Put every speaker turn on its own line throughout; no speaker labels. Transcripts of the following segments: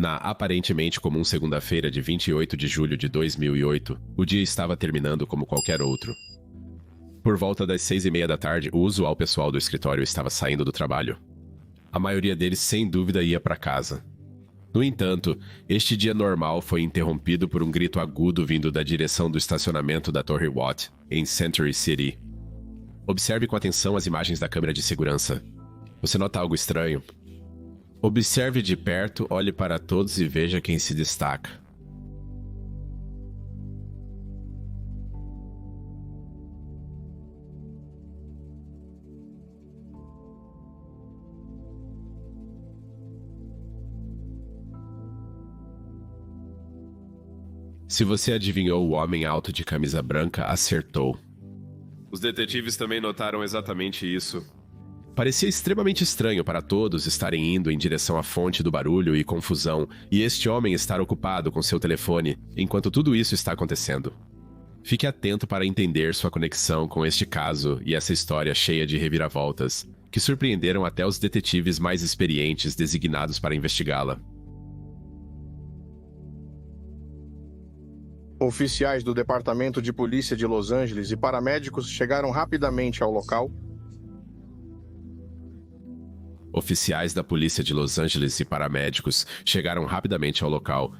Na aparentemente comum segunda-feira de 28 de julho de 2008, o dia estava terminando como qualquer outro. Por volta das 6:30 da tarde, o usual pessoal do escritório estava saindo do trabalho. A maioria deles, sem dúvida, ia para casa. No entanto, este dia normal foi interrompido por um grito agudo vindo da direção do estacionamento da Torre Watt, em Century City. Observe com atenção as imagens da câmera de segurança. Você nota algo estranho? Observe de perto, olhe para todos e veja quem se destaca. Se você adivinhou o homem alto de camisa branca, acertou. Os detetives também notaram exatamente isso. Parecia extremamente estranho para todos estarem indo em direção à fonte do barulho e confusão, e este homem estar ocupado com seu telefone enquanto tudo isso está acontecendo. Fique atento para entender sua conexão com este caso e essa história cheia de reviravoltas, que surpreenderam até os detetives mais experientes designados para investigá-la.
Oficiais do Departamento de Polícia de Los Angeles e paramédicos chegaram rapidamente ao local.
Oficiais da polícia de Los Angeles e paramédicos chegaram rapidamente ao local.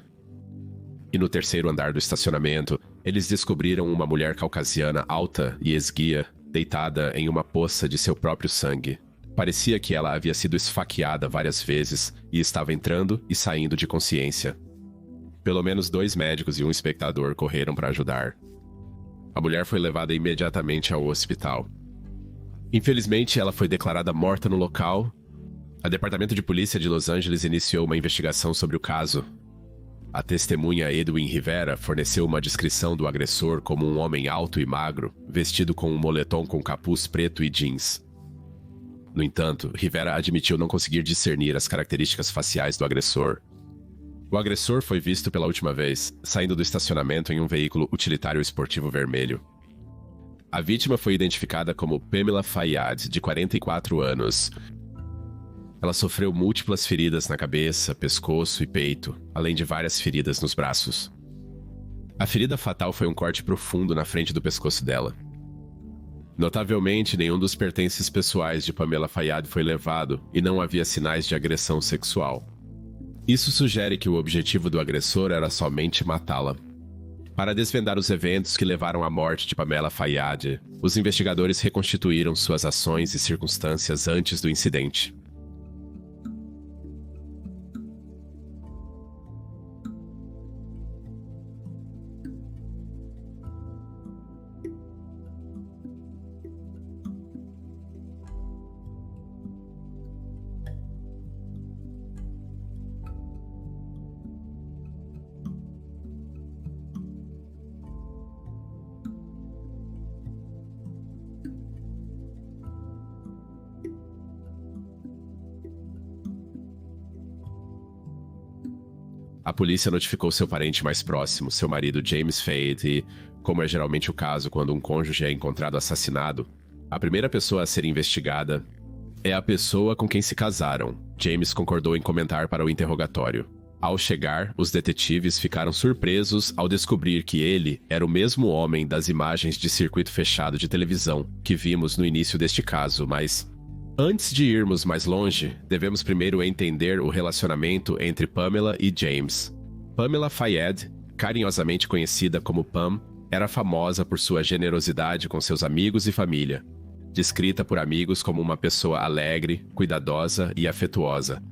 E no terceiro andar do estacionamento, eles descobriram uma mulher caucasiana alta e esguia, deitada em uma poça de seu próprio sangue. Parecia que ela havia sido esfaqueada várias vezes e estava entrando e saindo de consciência. Pelo menos 2 médicos e um espectador correram para ajudar. A mulher foi levada imediatamente ao hospital. Infelizmente, ela foi declarada morta no local. O Departamento de Polícia de Los Angeles iniciou uma investigação sobre o caso. A testemunha Edwin Rivera forneceu uma descrição do agressor como um homem alto e magro, vestido com um moletom com capuz preto e jeans. No entanto, Rivera admitiu não conseguir discernir as características faciais do agressor. O agressor foi visto pela última vez, saindo do estacionamento em um veículo utilitário esportivo vermelho. A vítima foi identificada como Pamela Fayyad, de 44 anos. Ela sofreu múltiplas feridas na cabeça, pescoço e peito, além de várias feridas nos braços. A ferida fatal foi um corte profundo na frente do pescoço dela. Notavelmente, nenhum dos pertences pessoais de Pamela Fayyad foi levado e não havia sinais de agressão sexual. Isso sugere que o objetivo do agressor era somente matá-la. Para desvendar os eventos que levaram à morte de Pamela Fayyad, os investigadores reconstituíram suas ações e circunstâncias antes do incidente. A polícia notificou seu parente mais próximo, seu marido James Fayyad, e, como é geralmente o caso quando um cônjuge é encontrado assassinado, a primeira pessoa a ser investigada é a pessoa com quem se casaram. James concordou em comentar para o interrogatório. Ao chegar, os detetives ficaram surpresos ao descobrir que ele era o mesmo homem das imagens de circuito fechado de televisão que vimos no início deste caso, mas antes de irmos mais longe, devemos primeiro entender o relacionamento entre Pamela e James. Pamela Fayyad, carinhosamente conhecida como Pam, era famosa por sua generosidade com seus amigos e família, descrita por amigos como uma pessoa alegre, cuidadosa e afetuosa.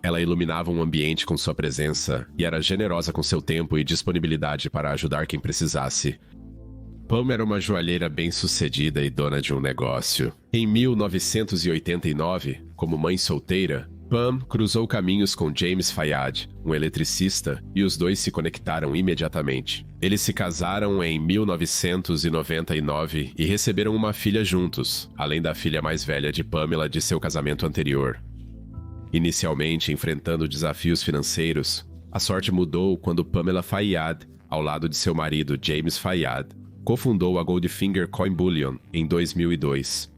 Ela iluminava um ambiente com sua presença e era generosa com seu tempo e disponibilidade para ajudar quem precisasse. Pam era uma joalheira bem-sucedida e dona de um negócio. Em 1989, como mãe solteira, Pam cruzou caminhos com James Fayyad, um eletricista, e os dois se conectaram imediatamente. Eles se casaram em 1999 e receberam uma filha juntos, além da filha mais velha de Pamela de seu casamento anterior. Inicialmente enfrentando desafios financeiros, a sorte mudou quando Pamela Fayyad, ao lado de seu marido James Fayyad, cofundou a Goldfinger Coin Bullion em 2002.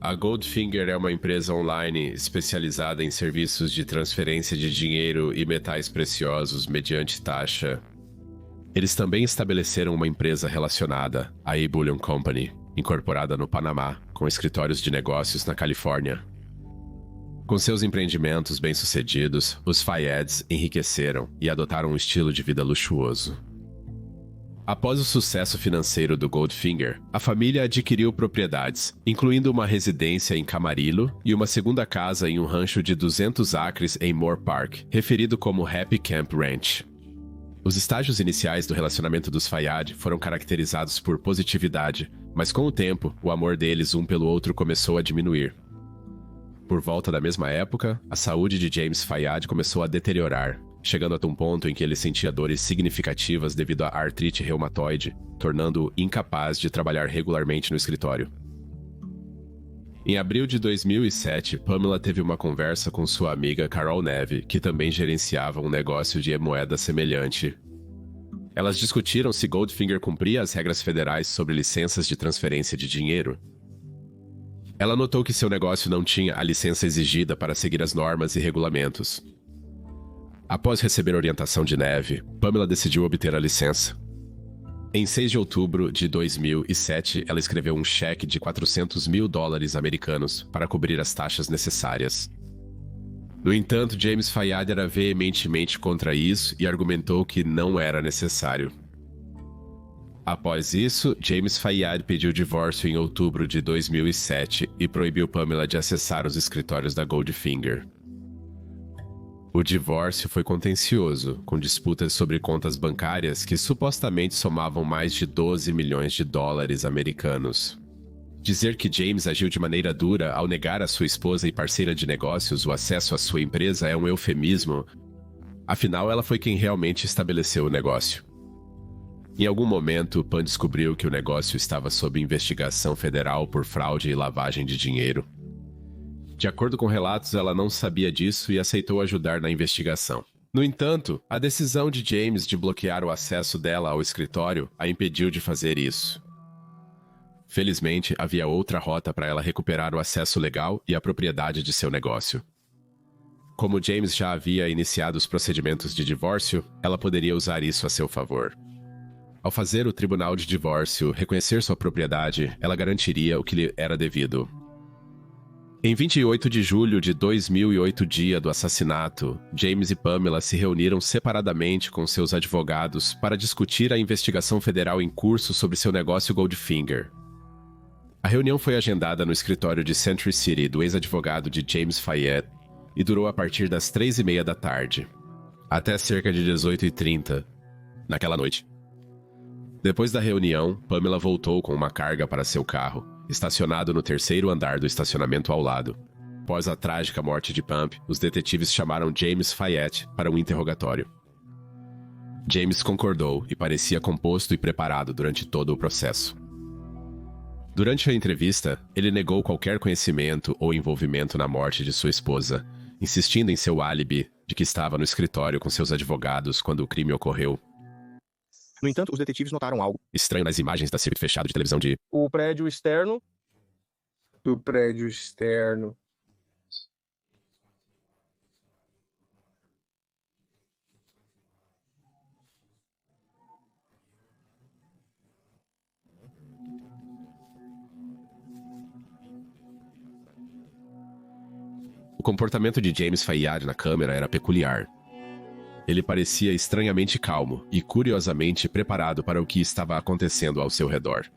A Goldfinger é uma empresa online especializada em serviços de transferência de dinheiro e metais preciosos mediante taxa. Eles também estabeleceram uma empresa relacionada, a eBullion Company, incorporada no Panamá, com escritórios de negócios na Califórnia. Com seus empreendimentos bem-sucedidos, os Fayeds enriqueceram e adotaram um estilo de vida luxuoso. Após o sucesso financeiro do Goldfinger, a família adquiriu propriedades, incluindo uma residência em Camarillo e uma segunda casa em um rancho de 200 acres em Moore Park, referido como Happy Camp Ranch. Os estágios iniciais do relacionamento dos Fayed foram caracterizados por positividade, mas com o tempo, o amor deles um pelo outro começou a diminuir. Por volta da mesma época, a saúde de James Fayed começou a deteriorar, chegando até um ponto em que ele sentia dores significativas devido à artrite reumatoide, tornando-o incapaz de trabalhar regularmente no escritório. Em abril de 2007, Pamela teve uma conversa com sua amiga Carol Neve, que também gerenciava um negócio de moeda semelhante. Elas discutiram se Goldfinger cumpria as regras federais sobre licenças de transferência de dinheiro. Ela notou que seu negócio não tinha a licença exigida para seguir as normas e regulamentos. Após receber orientação de Neve, Pamela decidiu obter a licença. Em 6 de outubro de 2007, ela escreveu um cheque de $400 mil americanos para cobrir as taxas necessárias. No entanto, James Fayed era veementemente contra isso e argumentou que não era necessário. Após isso, James Fayed pediu divórcio em outubro de 2007 e proibiu Pamela de acessar os escritórios da Goldfinger. O divórcio foi contencioso, com disputas sobre contas bancárias que supostamente somavam mais de $12 milhões americanos. Dizer que James agiu de maneira dura ao negar à sua esposa e parceira de negócios o acesso à sua empresa é um eufemismo. Afinal, ela foi quem realmente estabeleceu o negócio. Em algum momento, Pan descobriu que o negócio estava sob investigação federal por fraude e lavagem de dinheiro. De acordo com relatos, ela não sabia disso e aceitou ajudar na investigação. No entanto, a decisão de James de bloquear o acesso dela ao escritório a impediu de fazer isso. Felizmente, havia outra rota para ela recuperar o acesso legal e a propriedade de seu negócio. Como James já havia iniciado os procedimentos de divórcio, ela poderia usar isso a seu favor. Ao fazer o tribunal de divórcio reconhecer sua propriedade, ela garantiria o que lhe era devido. Em 28 de julho de 2008, dia do assassinato, James e Pamela se reuniram separadamente com seus advogados para discutir a investigação federal em curso sobre seu negócio Goldfinger. A reunião foi agendada no escritório de Century City do ex-advogado de James Fayed e durou a partir das 3h30 da tarde, até cerca de 18h30, naquela noite. Depois da reunião, Pamela voltou com uma carga para seu carro, estacionado no terceiro andar do estacionamento ao lado. Após a trágica morte de Pump, os detetives chamaram James Fayed para um interrogatório. James concordou e parecia composto e preparado durante todo o processo. Durante a entrevista, ele negou qualquer conhecimento ou envolvimento na morte de sua esposa, insistindo em seu álibi de que estava no escritório com seus advogados quando o crime ocorreu.
No entanto, os detetives notaram algo
estranho nas imagens da circuito fechado de televisão de
o prédio externo do prédio externo.
O comportamento de James Fayed na câmera era peculiar. Ele parecia estranhamente calmo e curiosamente preparado para o que estava acontecendo ao seu redor.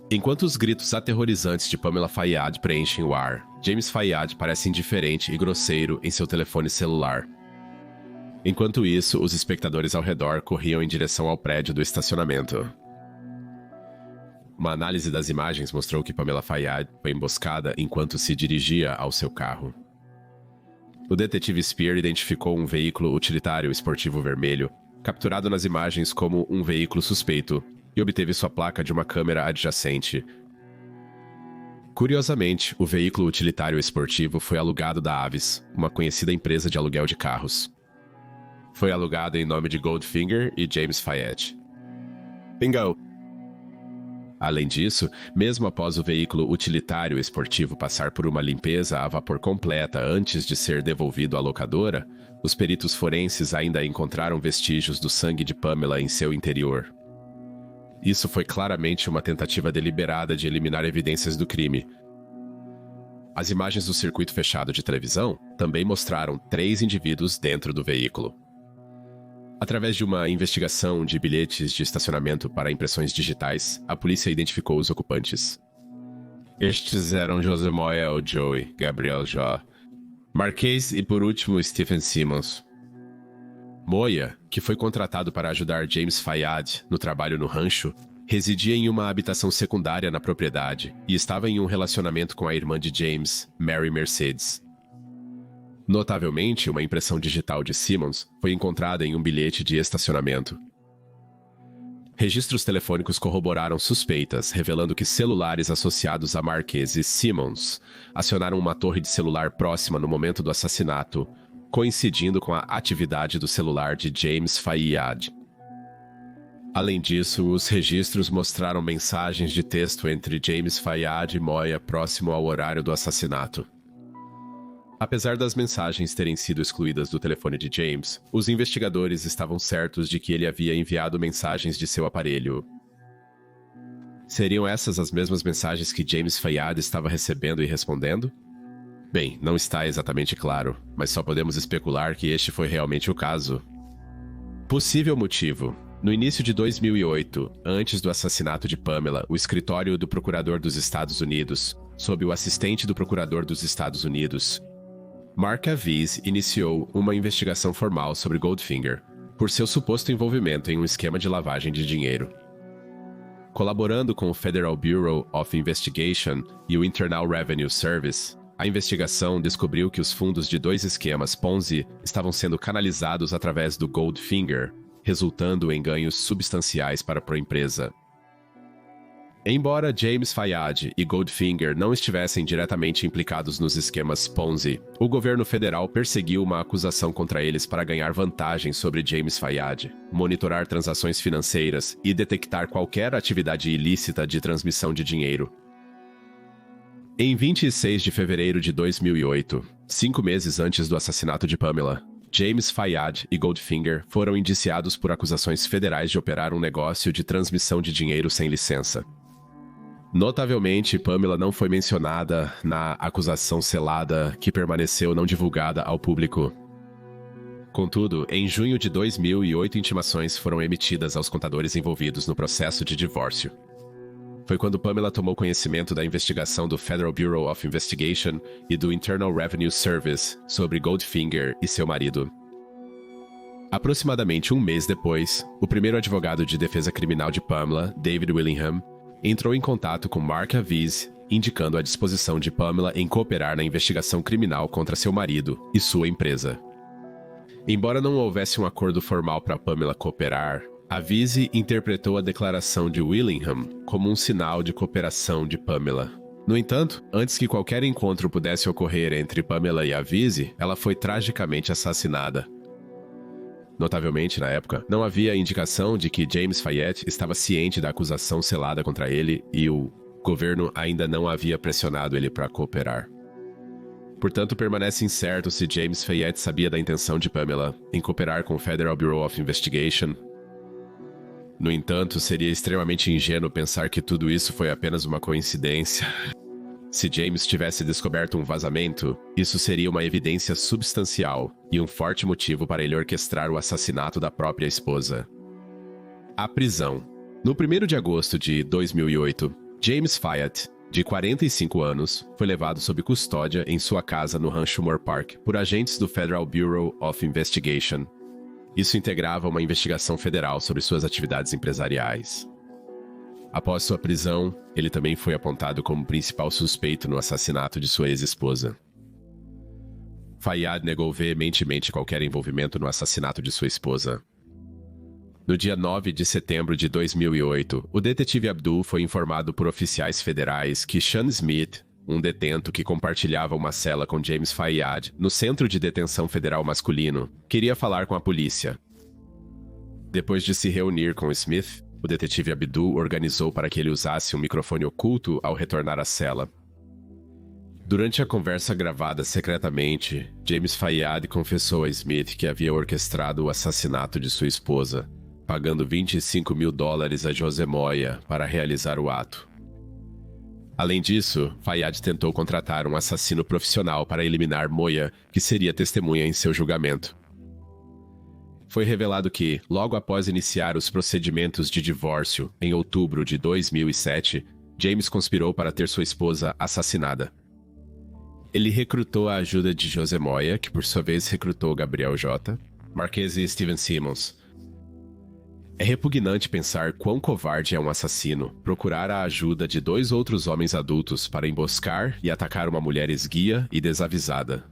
Enquanto os gritos aterrorizantes de Pamela Fayed preenchem o ar, James Fayed parece indiferente e grosseiro em seu telefone celular. Enquanto isso, os espectadores ao redor corriam em direção ao prédio do estacionamento. Uma análise das imagens mostrou que Pamela Fayed foi emboscada enquanto se dirigia ao seu carro. O detetive Spear identificou um veículo utilitário esportivo vermelho, capturado nas imagens como um veículo suspeito, e obteve sua placa de uma câmera adjacente. Curiosamente, o veículo utilitário esportivo foi alugado da Avis, uma conhecida empresa de aluguel de carros. Foi alugado em nome de Goldfinger e James Fayed. Bingo! Além disso, mesmo após o veículo utilitário esportivo passar por uma limpeza a vapor completa antes de ser devolvido à locadora, os peritos forenses ainda encontraram vestígios do sangue de Pamela em seu interior. Isso foi claramente uma tentativa deliberada de eliminar evidências do crime. As imagens do circuito fechado de televisão também mostraram 3 indivíduos dentro do veículo. Através de uma investigação de bilhetes de estacionamento para impressões digitais, a polícia identificou os ocupantes. Estes eram José Moel Joey, Gabriel Jó, Marquês e, por último, Stephen Simmons. Moya, que foi contratado para ajudar James Fayyad no trabalho no rancho, residia em uma habitação secundária na propriedade e estava em um relacionamento com a irmã de James, Mary Mercedes. Notavelmente, uma impressão digital de Simmons foi encontrada em um bilhete de estacionamento. Registros telefônicos corroboraram suspeitas, revelando que celulares associados a Marquez e Simmons acionaram uma torre de celular próxima no momento do assassinato, coincidindo com a atividade do celular de James Fayyad. Além disso, os registros mostraram mensagens de texto entre James Fayyad e Moya próximo ao horário do assassinato. Apesar das mensagens terem sido excluídas do telefone de James, os investigadores estavam certos de que ele havia enviado mensagens de seu aparelho. Seriam essas as mesmas mensagens que James Fayyad estava recebendo e respondendo? Bem, não está exatamente claro, mas só podemos especular que este foi realmente o caso. Possível motivo. No início de 2008, antes do assassinato de Pamela, o escritório do Procurador dos Estados Unidos, sob o assistente do Procurador dos Estados Unidos, Mark Aviz, iniciou uma investigação formal sobre Goldfinger, por seu suposto envolvimento em um esquema de lavagem de dinheiro. Colaborando com o Federal Bureau of Investigation e o Internal Revenue Service, a investigação descobriu que os fundos de 2 esquemas Ponzi estavam sendo canalizados através do Goldfinger, resultando em ganhos substanciais para a empresa. Embora James Fayyad e Goldfinger não estivessem diretamente implicados nos esquemas Ponzi, o governo federal perseguiu uma acusação contra eles para ganhar vantagem sobre James Fayyad, monitorar transações financeiras e detectar qualquer atividade ilícita de transmissão de dinheiro. Em 26 de fevereiro de 2008, 5 meses antes do assassinato de Pamela, James Fayyad e Goldfinger foram indiciados por acusações federais de operar um negócio de transmissão de dinheiro sem licença. Notavelmente, Pamela não foi mencionada na acusação selada que permaneceu não divulgada ao público. Contudo, em junho de 2008, intimações foram emitidas aos contadores envolvidos no processo de divórcio. Foi quando Pamela tomou conhecimento da investigação do Federal Bureau of Investigation e do Internal Revenue Service sobre Goldfinger e seu marido. Aproximadamente um mês depois, o primeiro advogado de defesa criminal de Pamela, David Willingham, entrou em contato com Mark Aviz, indicando a disposição de Pamela em cooperar na investigação criminal contra seu marido e sua empresa. Embora não houvesse um acordo formal para Pamela cooperar, Aviz interpretou a declaração de Willingham como um sinal de cooperação de Pamela. No entanto, antes que qualquer encontro pudesse ocorrer entre Pamela e Aviz, ela foi tragicamente assassinada. Notavelmente, na época, não havia indicação de que James Fayyad estava ciente da acusação selada contra ele e o governo ainda não havia pressionado ele para cooperar. Portanto, permanece incerto se James Fayyad sabia da intenção de Pamela em cooperar com o Federal Bureau of Investigation. No entanto, seria extremamente ingênuo pensar que tudo isso foi apenas uma coincidência. Se James tivesse descoberto um vazamento, isso seria uma evidência substancial e um forte motivo para ele orquestrar o assassinato da própria esposa. A prisão. No 1º de agosto de 2008, James Fayyad, de 45 anos, foi levado sob custódia em sua casa no Rancho Moore Park por agentes do Federal Bureau of Investigation. Isso integrava uma investigação federal sobre suas atividades empresariais. Após sua prisão, ele também foi apontado como principal suspeito no assassinato de sua ex-esposa. Fayyad negou veementemente qualquer envolvimento no assassinato de sua esposa. No dia 9 de setembro de 2008, o detetive Abdul foi informado por oficiais federais que Sean Smith, um detento que compartilhava uma cela com James Fayyad no Centro de Detenção Federal Masculino, queria falar com a polícia. Depois de se reunir com Smith, O detetive Abdul organizou para que ele usasse um microfone oculto ao retornar à cela. Durante a conversa gravada secretamente, James Fayyad confessou a Smith que havia orquestrado o assassinato de sua esposa, pagando $25 mil a José Moya para realizar o ato. Além disso, Fayyad tentou contratar um assassino profissional para eliminar Moya, que seria testemunha em seu julgamento. Foi revelado que, logo após iniciar os procedimentos de divórcio, em outubro de 2007, James conspirou para ter sua esposa assassinada. Ele recrutou a ajuda de José Moya, que por sua vez recrutou Gabriel J., Marquez e Steven Simmons. É repugnante pensar quão covarde é um assassino procurar a ajuda de 2 outros homens adultos para emboscar e atacar uma mulher esguia e desavisada.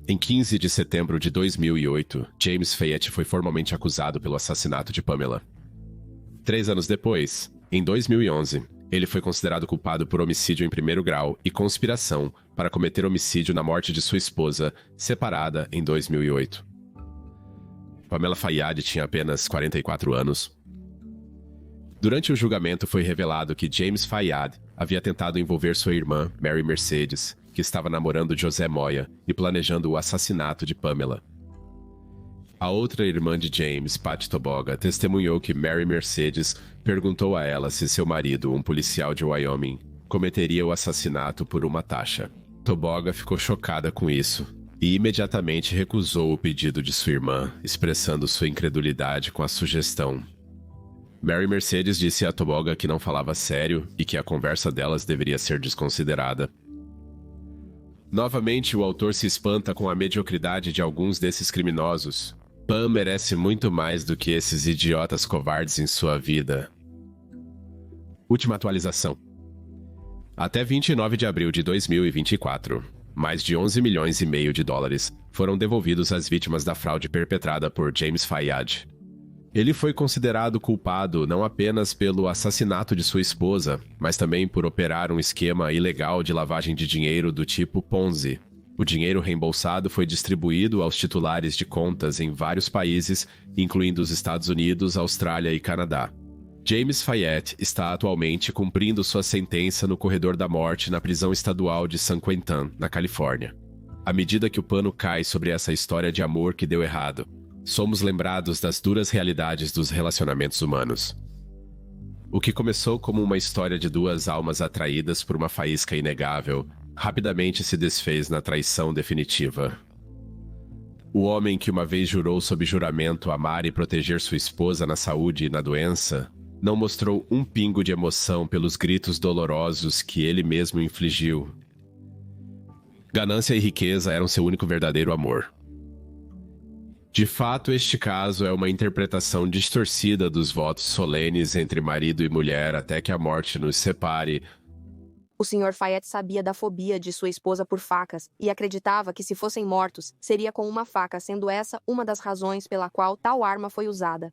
Em 15 de setembro de 2008, James Fayyad foi formalmente acusado pelo assassinato de Pamela. 3 anos depois, em 2011, ele foi considerado culpado por homicídio em primeiro grau e conspiração para cometer homicídio na morte de sua esposa, separada em 2008. Pamela Fayyad tinha apenas 44 anos. Durante o julgamento foi revelado que James Fayyad havia tentado envolver sua irmã, Mary Mercedes, que estava namorando José Moya e planejando o assassinato de Pamela. A outra irmã de James, Pat Toboga, testemunhou que Mary Mercedes perguntou a ela se seu marido, um policial de Wyoming, cometeria o assassinato por uma taxa. Toboga ficou chocada com isso e imediatamente recusou o pedido de sua irmã, expressando sua incredulidade com a sugestão. Mary Mercedes disse a Toboga que não falava sério e que a conversa delas deveria ser desconsiderada. Novamente, o autor se espanta com a mediocridade de alguns desses criminosos. Pam merece muito mais do que esses idiotas covardes em sua vida. Última atualização. Até 29 de abril de 2024, mais de 11 milhões e meio de dólares foram devolvidos às vítimas da fraude perpetrada por James Fayyad. Ele foi considerado culpado não apenas pelo assassinato de sua esposa, mas também por operar um esquema ilegal de lavagem de dinheiro do tipo Ponzi. O dinheiro reembolsado foi distribuído aos titulares de contas em vários países, incluindo os Estados Unidos, Austrália e Canadá. James Fayyad está atualmente cumprindo sua sentença no corredor da morte na prisão estadual de San Quentin, na Califórnia. À medida que o pano cai sobre essa história de amor que deu errado, somos lembrados das duras realidades dos relacionamentos humanos. O que começou como uma história de 2 almas atraídas por uma faísca inegável, rapidamente se desfez na traição definitiva. O homem que uma vez jurou sob juramento amar e proteger sua esposa na saúde e na doença, não mostrou um pingo de emoção pelos gritos dolorosos que ele mesmo infligiu. Ganância e riqueza eram seu único verdadeiro amor. De fato, este caso é uma interpretação distorcida dos votos solenes entre marido e mulher até que a morte nos separe.
O Sr. Fayyad sabia da fobia de sua esposa por facas e acreditava que se fossem mortos, seria com uma faca, sendo essa uma das razões pela qual tal arma foi usada.